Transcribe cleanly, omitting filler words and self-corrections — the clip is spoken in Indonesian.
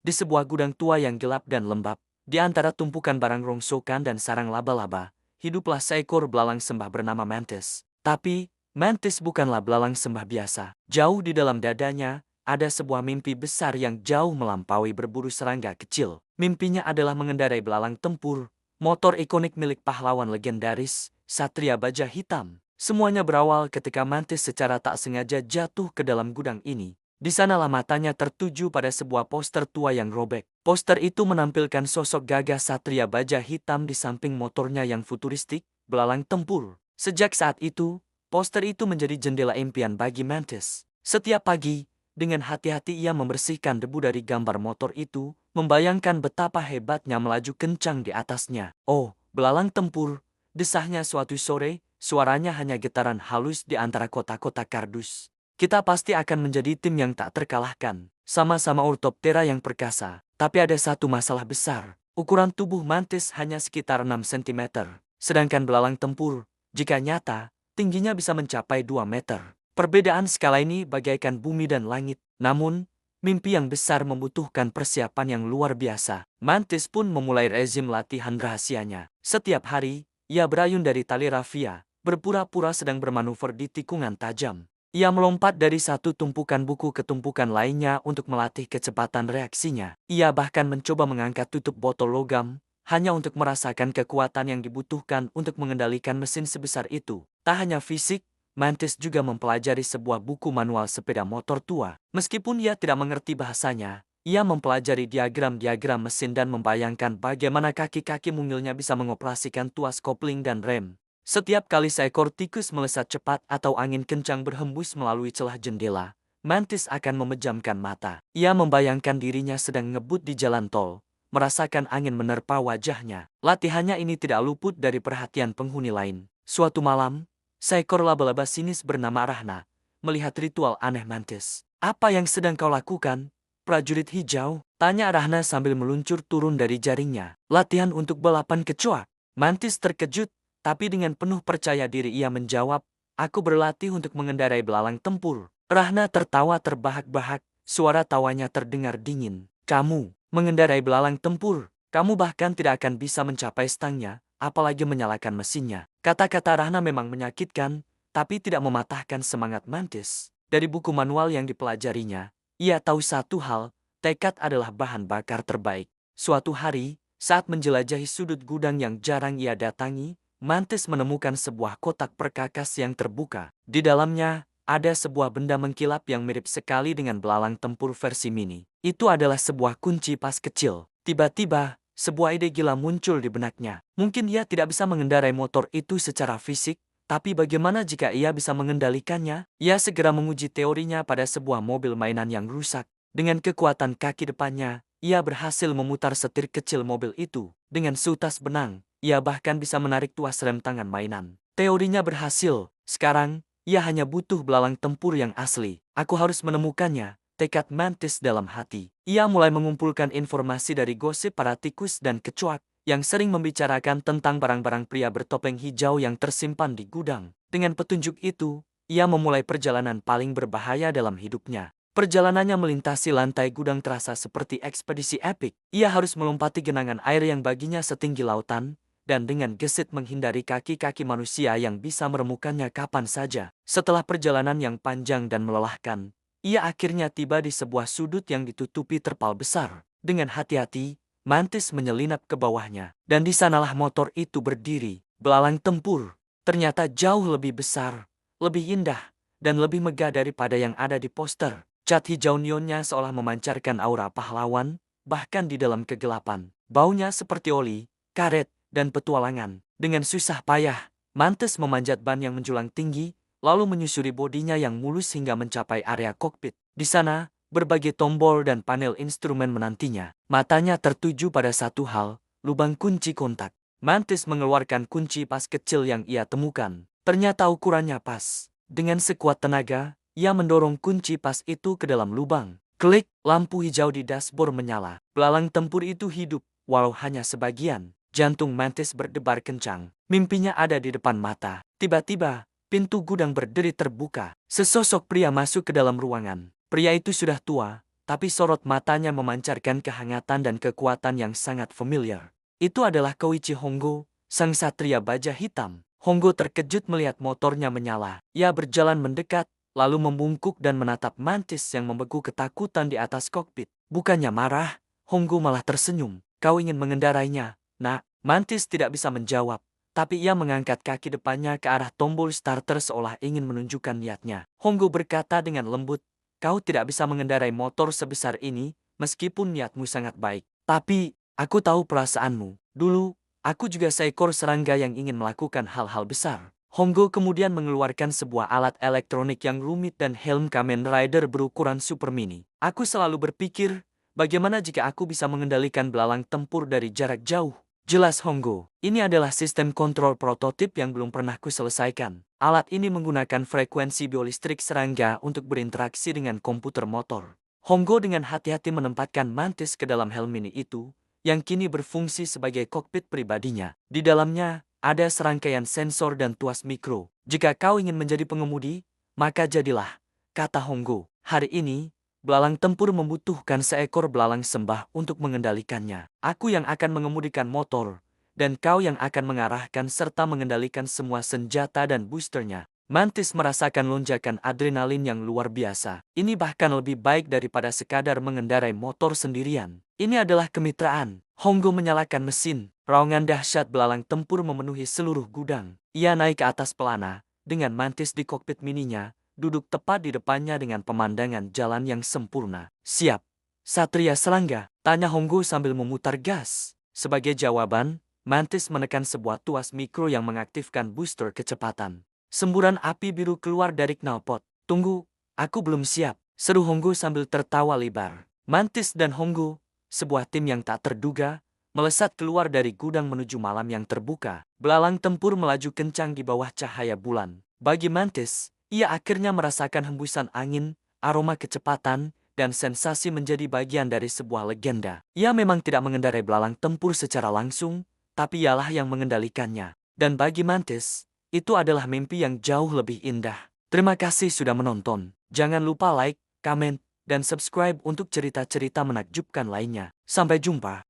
Di sebuah gudang tua yang gelap dan lembab, di antara tumpukan barang rongsokan dan sarang laba-laba, hiduplah seekor belalang sembah bernama Mantis. Tapi, Mantis bukanlah belalang sembah biasa. Jauh di dalam dadanya, ada sebuah mimpi besar yang jauh melampaui berburu serangga kecil. Mimpinya adalah mengendarai belalang tempur, motor ikonik milik pahlawan legendaris, Satria Baja Hitam. Semuanya berawal ketika Mantis secara tak sengaja jatuh ke dalam gudang ini. Di sanalah matanya tertuju pada sebuah poster tua yang robek. Poster itu menampilkan sosok gagah Satria Baja Hitam di samping motornya yang futuristik, belalang tempur. Sejak saat itu, poster itu menjadi jendela impian bagi Mantis. Setiap pagi, dengan hati-hati ia membersihkan debu dari gambar motor itu, membayangkan betapa hebatnya melaju kencang di atasnya. Oh, belalang tempur, desahnya suatu sore, suaranya hanya getaran halus di antara kotak-kotak kardus. Kita pasti akan menjadi tim yang tak terkalahkan. Sama-sama Orthoptera yang perkasa. Tapi ada satu masalah besar. Ukuran tubuh Mantis hanya sekitar 6 cm. Sedangkan belalang tempur, jika nyata, tingginya bisa mencapai 2 meter. Perbedaan skala ini bagaikan bumi dan langit. Namun, mimpi yang besar membutuhkan persiapan yang luar biasa. Mantis pun memulai rezim latihan rahasianya. Setiap hari, ia berayun dari tali rafia, berpura-pura sedang bermanuver di tikungan tajam. Ia melompat dari satu tumpukan buku ke tumpukan lainnya untuk melatih kecepatan reaksinya. Ia bahkan mencoba mengangkat tutup botol logam, hanya untuk merasakan kekuatan yang dibutuhkan untuk mengendalikan mesin sebesar itu. Tak hanya fisik, Mantis juga mempelajari sebuah buku manual sepeda motor tua. Meskipun ia tidak mengerti bahasanya, ia mempelajari diagram-diagram mesin dan membayangkan bagaimana kaki-kaki mungilnya bisa mengoperasikan tuas kopling dan rem. Setiap kali seekor tikus melesat cepat atau angin kencang berhembus melalui celah jendela, Mantis akan memejamkan mata. Ia membayangkan dirinya sedang ngebut di jalan tol, merasakan angin menerpa wajahnya. Latihannya ini tidak luput dari perhatian penghuni lain. Suatu malam, seekor laba-laba sinis bernama Rahna melihat ritual aneh Mantis. "Apa yang sedang kau lakukan, prajurit hijau?" tanya Rahna sambil meluncur turun dari jaringnya. "Latihan untuk balapan kecoa." Mantis terkejut, tapi dengan penuh percaya diri ia menjawab, "Aku berlatih untuk mengendarai belalang tempur." Rahna tertawa terbahak-bahak, suara tawanya terdengar dingin. "Kamu, mengendarai belalang tempur, kamu bahkan tidak akan bisa mencapai stangnya, apalagi menyalakan mesinnya." Kata-kata Rahna memang menyakitkan, tapi tidak mematahkan semangat Mantis. Dari buku manual yang dipelajarinya, ia tahu satu hal, tekad adalah bahan bakar terbaik. Suatu hari, saat menjelajahi sudut gudang yang jarang ia datangi, Mantis menemukan sebuah kotak perkakas yang terbuka. Di dalamnya, ada sebuah benda mengkilap yang mirip sekali dengan belalang tempur versi mini. Itu adalah sebuah kunci pas kecil. Tiba-tiba, sebuah ide gila muncul di benaknya. Mungkin ia tidak bisa mengendarai motor itu secara fisik, tapi bagaimana jika ia bisa mengendalikannya? Ia segera menguji teorinya pada sebuah mobil mainan yang rusak. Dengan kekuatan kaki depannya, ia berhasil memutar setir kecil mobil itu. Dengan seutas benang, ia bahkan bisa menarik tuas rem tangan mainan. Teorinya berhasil. Sekarang, ia hanya butuh belalang tempur yang asli. "Aku harus menemukannya," tekad Mantis dalam hati. Ia mulai mengumpulkan informasi dari gosip para tikus dan kecoak yang sering membicarakan tentang barang-barang pria bertopeng hijau yang tersimpan di gudang. Dengan petunjuk itu, ia memulai perjalanan paling berbahaya dalam hidupnya. Perjalanannya melintasi lantai gudang terasa seperti ekspedisi epik. Ia harus melompati genangan air yang baginya setinggi lautan, dan dengan gesit menghindari kaki-kaki manusia yang bisa meremukannya kapan saja. Setelah perjalanan yang panjang dan melelahkan, ia akhirnya tiba di sebuah sudut yang ditutupi terpal besar. Dengan hati-hati, Mantis menyelinap ke bawahnya, dan di sanalah motor itu berdiri. Belalang tempur, ternyata jauh lebih besar, lebih indah, dan lebih megah daripada yang ada di poster. Cat hijau neonnya seolah memancarkan aura pahlawan, bahkan di dalam kegelapan. Baunya seperti oli, karet, dan petualangan. Dengan susah payah, Mantis memanjat ban yang menjulang tinggi, lalu menyusuri bodinya yang mulus hingga mencapai area kokpit. Di sana, berbagai tombol dan panel instrumen menantinya. Matanya tertuju pada satu hal, lubang kunci kontak. Mantis mengeluarkan kunci pas kecil yang ia temukan. Ternyata ukurannya pas. Dengan sekuat tenaga, ia mendorong kunci pas itu ke dalam lubang. Klik, lampu hijau di dashboard menyala. Belalang tempur itu hidup, walau hanya sebagian. Jantung Mantis berdebar kencang. Mimpinya ada di depan mata. Tiba-tiba, pintu gudang berderi terbuka. Sesosok pria masuk ke dalam ruangan. Pria itu sudah tua, tapi sorot matanya memancarkan kehangatan dan kekuatan yang sangat familiar. Itu adalah Koichi Hongo, sang satria baja hitam. Hongo terkejut melihat motornya menyala. Ia berjalan mendekat, lalu membungkuk dan menatap Mantis yang membeku ketakutan di atas kokpit. Bukannya marah, Hongo malah tersenyum. Kau ingin mengendarainya, nak? Mantis tidak bisa menjawab, tapi ia mengangkat kaki depannya ke arah tombol starter seolah ingin menunjukkan niatnya. Hongo berkata dengan lembut, kau tidak bisa mengendarai motor sebesar ini, meskipun niatmu sangat baik. Tapi, aku tahu perasaanmu. Dulu, aku juga seekor serangga yang ingin melakukan hal-hal besar. Hongo kemudian mengeluarkan sebuah alat elektronik yang rumit dan helm Kamen Rider berukuran super mini. Aku selalu berpikir, bagaimana jika aku bisa mengendalikan belalang tempur dari jarak jauh? Jelas Hongo, ini adalah sistem kontrol prototip yang belum pernah kuselesaikan. Alat ini menggunakan frekuensi biolistrik serangga untuk berinteraksi dengan komputer motor. Hongo dengan hati-hati menempatkan Mantis ke dalam helm mini itu, yang kini berfungsi sebagai kokpit pribadinya. Di dalamnya, ada serangkaian sensor dan tuas mikro. Jika kau ingin menjadi pengemudi, maka jadilah, kata Hongo. Hari ini, belalang tempur membutuhkan seekor belalang sembah untuk mengendalikannya. Aku yang akan mengemudikan motor, dan kau yang akan mengarahkan serta mengendalikan semua senjata dan boosternya. Mantis merasakan lonjakan adrenalin yang luar biasa. Ini bahkan lebih baik daripada sekadar mengendarai motor sendirian. Ini adalah kemitraan. Hongo menyalakan mesin. Raungan dahsyat belalang tempur memenuhi seluruh gudang. Ia naik ke atas pelana, dengan Mantis di kokpit mininya, duduk tepat di depannya dengan pemandangan jalan yang sempurna. Siap, Satria Serangga? Tanya Hongo sambil memutar gas. Sebagai jawaban, Mantis menekan sebuah tuas mikro yang mengaktifkan booster kecepatan. Semburan api biru keluar dari knalpot. Tunggu, aku belum siap, seru Hongo sambil tertawa lebar. Mantis dan Hongo, sebuah tim yang tak terduga, melesat keluar dari gudang menuju malam yang terbuka. Belalang tempur melaju kencang di bawah cahaya bulan. Bagi Mantis, ia akhirnya merasakan hembusan angin, aroma kecepatan, dan sensasi menjadi bagian dari sebuah legenda. Ia memang tidak mengendarai belalang tempur secara langsung, tapi ialah yang mengendalikannya. Dan bagi Mantis, itu adalah mimpi yang jauh lebih indah. Terima kasih sudah menonton. Jangan lupa like, komen, dan subscribe untuk cerita-cerita menakjubkan lainnya. Sampai jumpa.